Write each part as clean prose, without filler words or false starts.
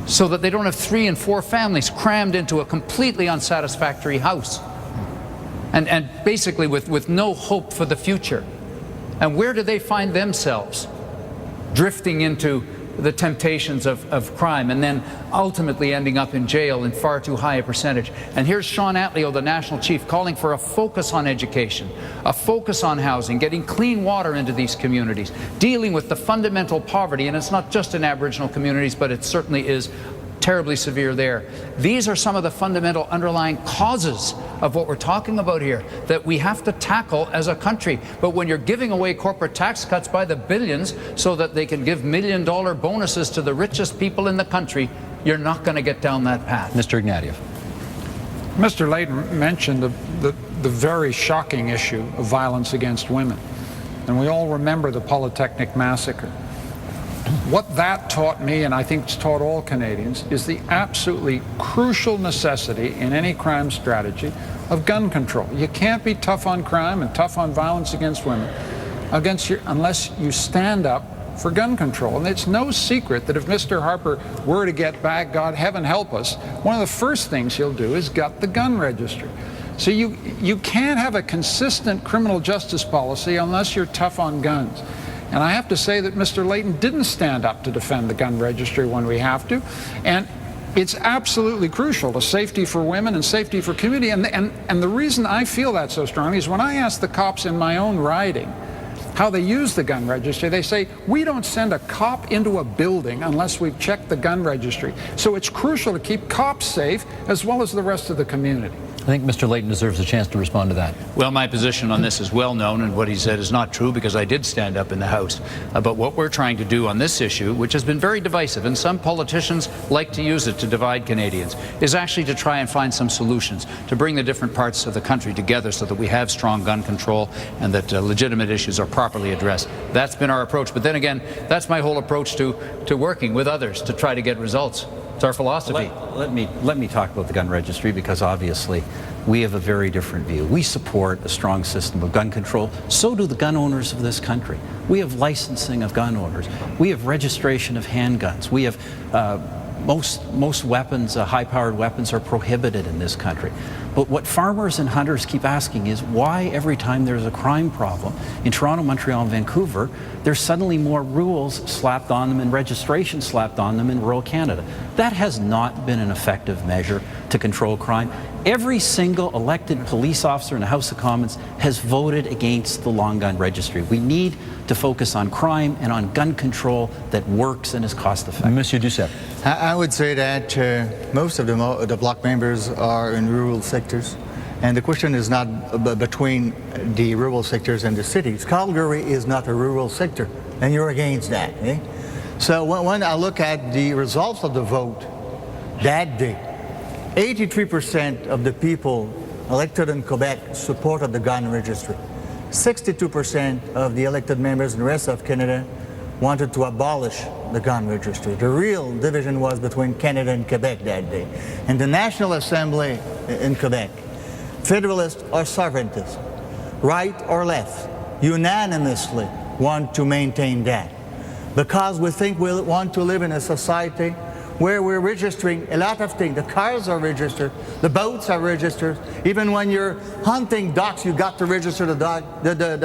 so that they don't have 3 and 4 families crammed into a completely unsatisfactory house, and basically with no hope for the future. And where do they find themselves? Drifting into the temptations of crime, and then ultimately ending up in jail in far too high a percentage. And here's Sean Atleo, the national chief, calling for a focus on education, a focus on housing, getting clean water into these communities, dealing with the fundamental poverty, and it's not just in Aboriginal communities, but it certainly is terribly severe there. These are some of the fundamental underlying causes of what we're talking about here that we have to tackle as a country. But when you're giving away corporate tax cuts by the billions so that they can give $1 million bonuses to the richest people in the country, you're not going to get down that path. Mr. Ignatieff. Mr. Layton mentioned the very shocking issue of violence against women. And we all remember the Polytechnic massacre. What that taught me, and I think it's taught all Canadians, is the absolutely crucial necessity in any crime strategy of gun control. You can't be tough on crime and tough on violence against women unless you stand up for gun control. And it's no secret that if Mr. Harper were to get back, God heaven help us, one of the first things he'll do is gut the gun registry. So you can't have a consistent criminal justice policy unless you're tough on guns. And I have to say that Mr. Layton didn't stand up to defend the gun registry when we have to. And it's absolutely crucial to safety for women and safety for community. And the reason I feel that so strongly is when I ask the cops in my own riding how they use the gun registry, they say, we don't send a cop into a building unless we've checked the gun registry. So it's crucial to keep cops safe as well as the rest of the community. I think Mr. Layton deserves a chance to respond to that. Well, my position on this is well known, and what he said is not true because I did stand up in the House. But what we're trying to do on this issue, which has been very divisive, and some politicians like to use it to divide Canadians, is actually to try and find some solutions, to bring the different parts of the country together so that we have strong gun control and that legitimate issues are properly addressed. That's been our approach. But then again, that's my whole approach to working with others to try to get results. It's our philosophy. Let me talk about the gun registry, because obviously we have a very different view. We support a strong system of gun control. So do the gun owners of this country. We have licensing of gun owners. We have registration of handguns. We have most weapons, high-powered weapons, are prohibited in this country. But what farmers and hunters keep asking is why every time there's a crime problem in Toronto, Montreal, and Vancouver, there's suddenly more rules slapped on them and registration slapped on them in rural Canada. That has not been an effective measure to control crime. Every single elected police officer in the House of Commons has voted against the long gun registry. We need to focus on crime and on gun control that works and is cost effective. Monsieur Duceppe. I would say that most of the Bloc members are in rural sectors, and the question is not between the rural sectors and the cities. Calgary is not a rural sector, and you're against that. Eh? So when I look at the results of the vote that day, 83% of the people elected in Quebec supported the gun registry. 62% of the elected members in the rest of Canada wanted to abolish the gun registry. The real division was between Canada and Quebec that day. In the National Assembly in Quebec, Federalists or Sovereigntists, right or left, unanimously want to maintain that. Because we think we want to live in a society where we're registering a lot of things. The cars are registered, the boats are registered. Even when you're hunting ducks, you got to register the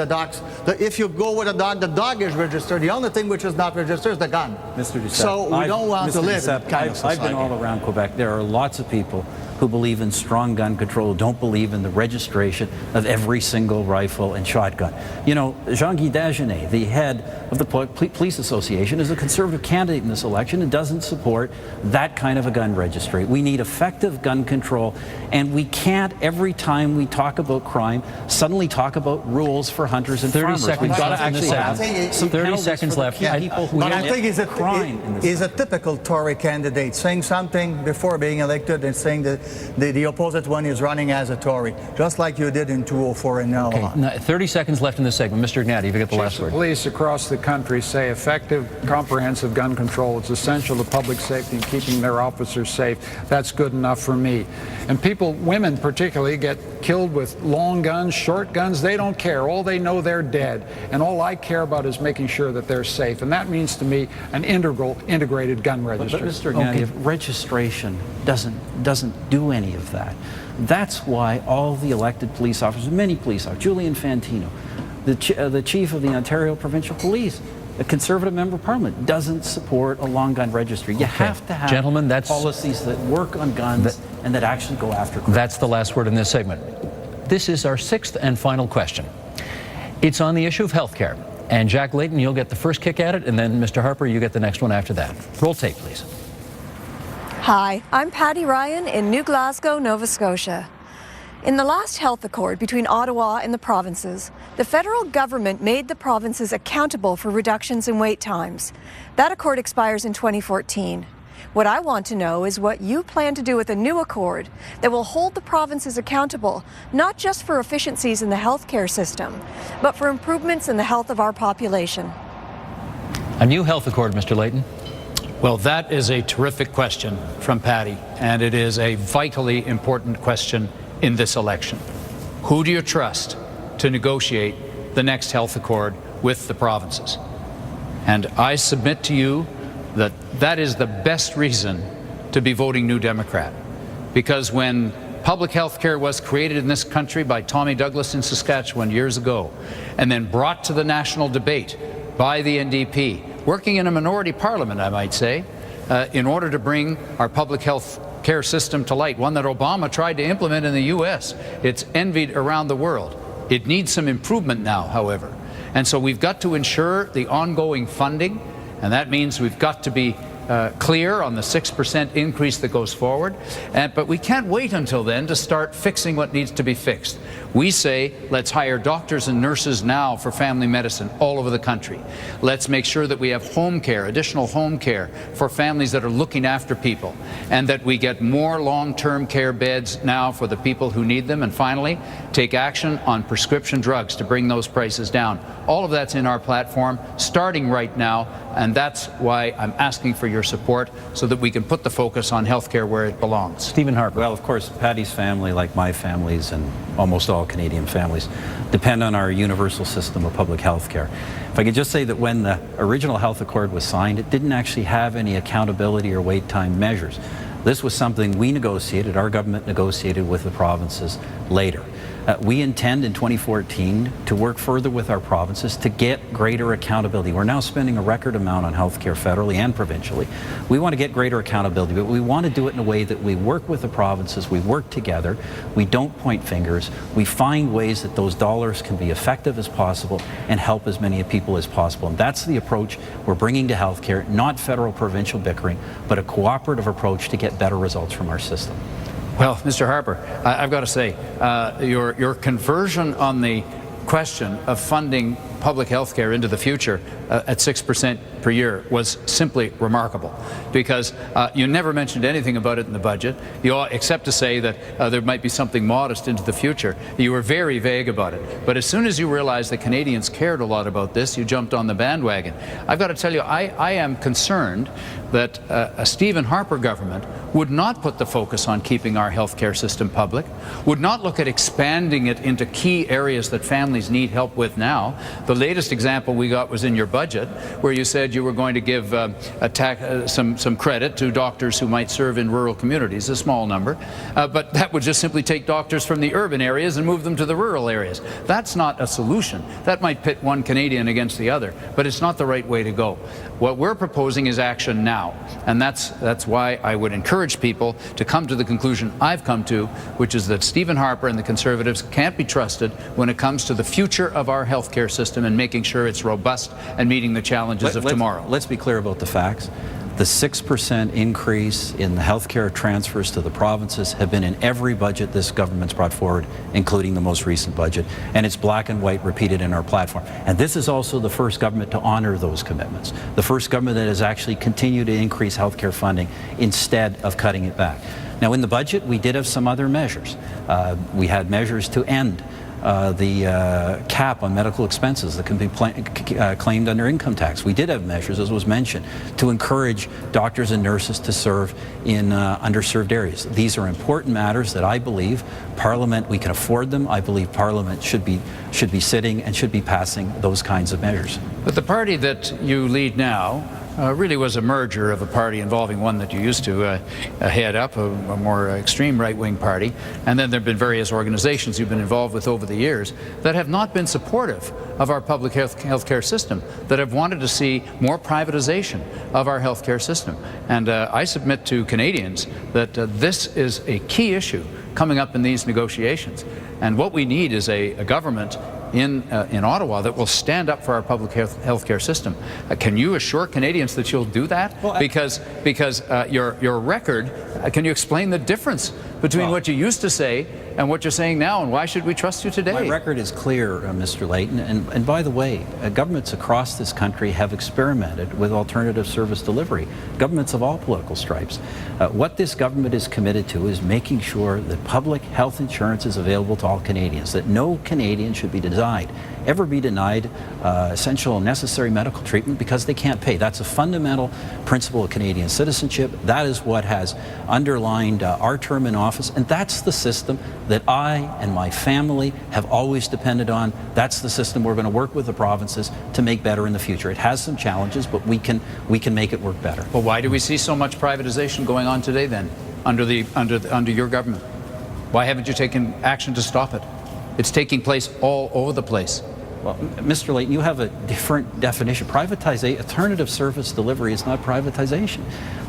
ducks. If you go with a dog, the dog is registered. The only thing which is not registered is the gun. Mr. Duceppe, so we don't want to live in that kind of society. I've been all around Quebec. There are lots of people who believe in strong gun control, don't believe in the registration of every single rifle and shotgun. You know, Jean-Guy Dagenet, the head of the Police Association, is a Conservative candidate in this election and doesn't support that kind of a gun registry. We need effective gun control, and we can't, every time we talk about crime, suddenly talk about rules for hunters and 30 farmers. seconds We've got left to in the actually segment. have some 30 penalties seconds for left. the people who But I think commit crime in this he's a country. typical Tory candidate, saying something before being elected and saying that the opposite one is running as a Tory, just like you did in 2004 and now on. Now, 30 seconds left in this segment. Mr. Ignati, you get the last word. Police across the country say effective, comprehensive gun control is essential to public safety and keeping their officers safe. That's good enough for me. And people, women particularly, get killed with long guns, short guns. They don't care. All they know, they're dead. And all I care about is making sure that they're safe. And that means to me an integrated gun registry. But Mr. Ignati, if registration doesn't do any of that. That's why all the elected police officers, many police officers, Julian Fantino, the chief of the Ontario Provincial Police, a Conservative member of Parliament, doesn't support a long gun registry. You have to have policies that work on guns and that actually go after criminals. That's the last word in this segment. This is our sixth and final question. It's on the issue of health care. And Jack Layton, you'll get the first kick at it, and then Mr. Harper, you get the next one after that. Roll tape, please. Hi, I'm Patty Ryan in New Glasgow, Nova Scotia. In the last health accord between Ottawa and the provinces, the federal government made the provinces accountable for reductions in wait times. That accord expires in 2014. What I want to know is what you plan to do with a new accord that will hold the provinces accountable, not just for efficiencies in the healthcare system, but for improvements in the health of our population. A new health accord, Mr. Layton. Well, that is a terrific question from Patty, and it is a vitally important question in this election. Who do you trust to negotiate the next health accord with the provinces? And I submit to you that that is the best reason to be voting New Democrat. Because when public health care was created in this country by Tommy Douglas in Saskatchewan years ago, and then brought to the national debate by the NDP, working in a minority parliament, I might say, in order to bring our public health care system to light, one that Obama tried to implement in the U.S. It's envied around the world. It needs some improvement now, however. And so we've got to ensure the ongoing funding, and that means we've got to be clear on the 6% increase that goes forward. But we can't wait until then to start fixing what needs to be fixed. We say, let's hire doctors and nurses now for family medicine all over the country. Let's make sure that we have home care, additional home care for families that are looking after people, and that we get more long-term care beds now for the people who need them. And finally, take action on prescription drugs to bring those prices down. All of that's in our platform, starting right now, and that's why I'm asking for your support so that we can put the focus on health care where it belongs. Stephen Harper. Well, of course, Patty's family, like my families and almost all Canadian families, depend on our universal system of public health care. If I could just say that when the original health accord was signed, it didn't actually have any accountability or wait time measures. This was something we negotiated, our government negotiated with the provinces later. We intend in 2014 to work further with our provinces to get greater accountability. We're now spending a record amount on healthcare federally and provincially. We want to get greater accountability, but we want to do it in a way that we work with the provinces, we work together, we don't point fingers, we find ways that those dollars can be effective as possible and help as many people as possible. And that's the approach we're bringing to healthcare, not federal-provincial bickering, but a cooperative approach to get better results from our system. Well, Mr. Harper, I've got to say, your conversion on the question of funding public health care into the future at 6% per year was simply remarkable, because you never mentioned anything about it in the budget, except to say that there might be something modest into the future. You were very vague about it. But as soon as you realized that Canadians cared a lot about this, you jumped on the bandwagon. I've got to tell you, I am concerned that a Stephen Harper government would not put the focus on keeping our health care system public, would not look at expanding it into key areas that families need help with now. The latest example we got was in your budget, where you said you were going to give some credit to doctors who might serve in rural communities, a small number, but that would just simply take doctors from the urban areas and move them to the rural areas. That's not a solution. That might pit one Canadian against the other, but it's not the right way to go. What we're proposing is action now, and that's why I would encourage people to come to the conclusion I've come to, which is that Stephen Harper and the Conservatives can't be trusted when it comes to the future of our healthcare system and making sure it's robust and meeting the challenges of tomorrow. Let's be clear about the facts. The 6% increase in the healthcare transfers to the provinces have been in every budget this government's brought forward, including the most recent budget, and it's black and white repeated in our platform. And this is also the first government to honor those commitments, the first government that has actually continued to increase healthcare funding instead of cutting it back. Now, in the budget, we did have some other measures. We had measures to end the cap on medical expenses that can be claimed under income tax. We did have measures, as was mentioned, to encourage doctors and nurses to serve in underserved areas. These are important matters that I believe Parliament, we can afford them. I believe Parliament should be sitting and should be passing those kinds of measures. But the party that you lead now really was a merger of a party involving one that you used to head up, a more extreme right-wing party, and then there have been various organizations you've been involved with over the years that have not been supportive of our public health care system, that have wanted to see more privatization of our health care system. And I submit to Canadians that this is a key issue coming up in these negotiations. And what we need is a government in Ottawa that will stand up for our public health care system. Can you assure Canadians that you'll do that? Well, because your record, can you explain the difference between what you used to say and what you're saying now, and why should we trust you today? My record is clear, Mr. Layton, and by the way, governments across this country have experimented with alternative service delivery, governments of all political stripes. What this government is committed to is making sure that public health insurance is available to all Canadians, that no Canadian should be ever be denied essential and necessary medical treatment because they can't pay. That's a fundamental principle of Canadian citizenship. That is what has underlined our term in office, and that's the system that I and my family have always depended on. That's the system we're going to work with the provinces to make better in the future. It has some challenges, but we can make it work better. Well, why do we see so much privatization going on today then, under your government? Why haven't you taken action to stop it? It's taking place all over the place. Well, Mr. Layton, you have a different definition. Alternative service delivery is not privatization.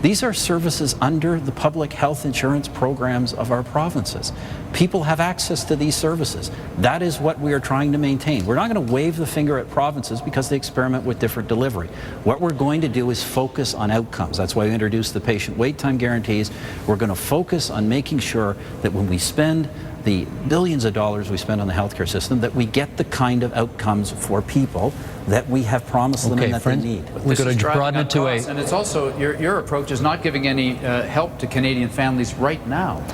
These are services under the public health insurance programs of our provinces. People have access to these services. That is what we are trying to maintain. We're not going to wave the finger at provinces because they experiment with different delivery. What we're going to do is focus on outcomes. That's why we introduced the patient wait time guarantees. We're going to focus on making sure that when we spend the billions of dollars we spend on the healthcare system, that we get the kind of outcomes for people that we have promised them and that they need. We're going to broaden it to a... And it's also, your approach is not giving any help to Canadian families right now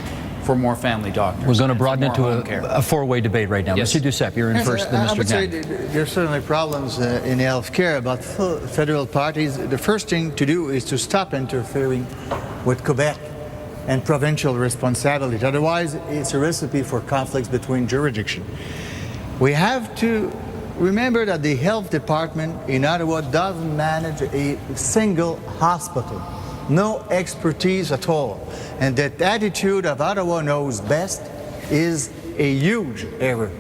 for more family doctors. We're going to broaden it to a four-way debate right now. Yes. Mr. Duceppe, you're in first, then Mr. I would say Gagnon. there's certainly problems in healthcare, but federal parties, the first thing to do is to stop interfering with Quebec and provincial responsibility. Otherwise, it's a recipe for conflicts between jurisdictions. We have to remember that the health department in Ottawa doesn't manage a single hospital. No expertise at all. And that attitude of Ottawa knows best is a huge error.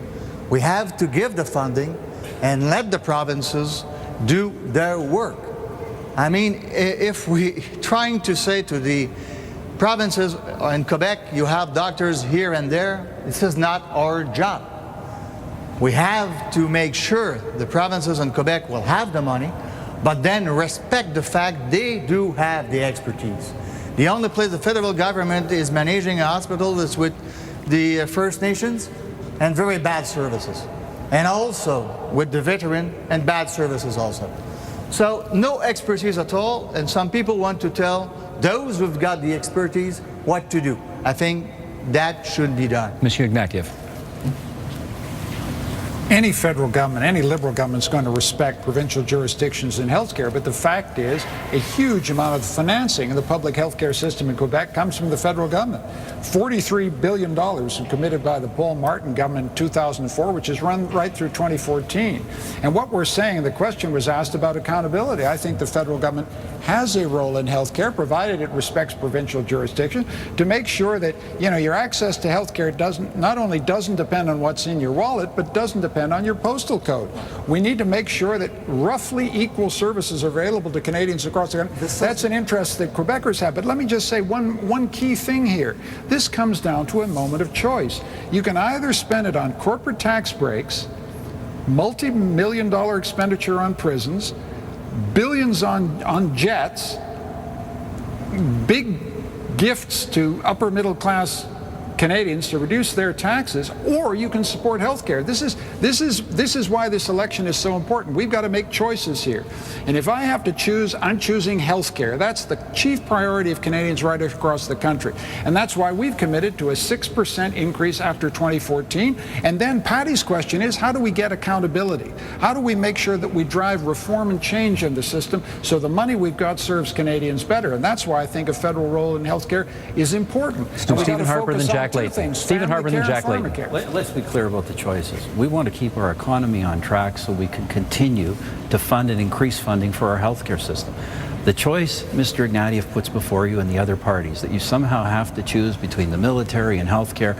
We have to give the funding and let the provinces do their work. I mean, if we trying to say to the provinces in Quebec, you have doctors here and there, this is not our job. We have to make sure the provinces in Quebec will have the money, but then respect the fact they do have the expertise. The only place the federal government is managing a hospital is with the First Nations and very bad services. And also with the veteran and bad services also. So no expertise at all, and some people want to tell those who've got the expertise what to do. I think that should be done. Monsieur Ignatieff. Any federal government, any liberal government is going to respect provincial jurisdictions in healthcare, but the fact is a huge amount of financing of the public healthcare system in Quebec comes from the federal government. $43 billion committed by the Paul Martin government in 2004, which is run right through 2014. And what we're saying, the question was asked about accountability. I think the federal government has a role in healthcare, provided it respects provincial jurisdiction, to make sure that, you know, your access to healthcare not only doesn't depend on what's in your wallet, but doesn't depend on your postal code. We need to make sure that roughly equal services are available to Canadians across the country. That's an interest that Quebecers have. But let me just say one key thing here. This comes down to a moment of choice. You can either spend it on corporate tax breaks, multi-million-dollar expenditure on prisons, billions on jets, big gifts to upper middle class Canadians to reduce their taxes, or you can support health care. This is why this election is so important. We've got to make choices here. And if I have to choose, I'm choosing health care. That's the chief priority of Canadians right across the country. And that's why we've committed to a 6% increase after 2014. And then Patty's question is, how do we get accountability? How do we make sure that we drive reform and change in the system so the money we've got serves Canadians better? And that's why I think a federal role in health care is important. Stephen Harper, then Jack Layton. Stephen Harper, then Jack Layton. Let's be clear about the choices. We want to keep our economy on track so we can continue to fund and increase funding for our healthcare system. The choice Mr. Ignatieff puts before you and the other parties, that you somehow have to choose between the military and healthcare,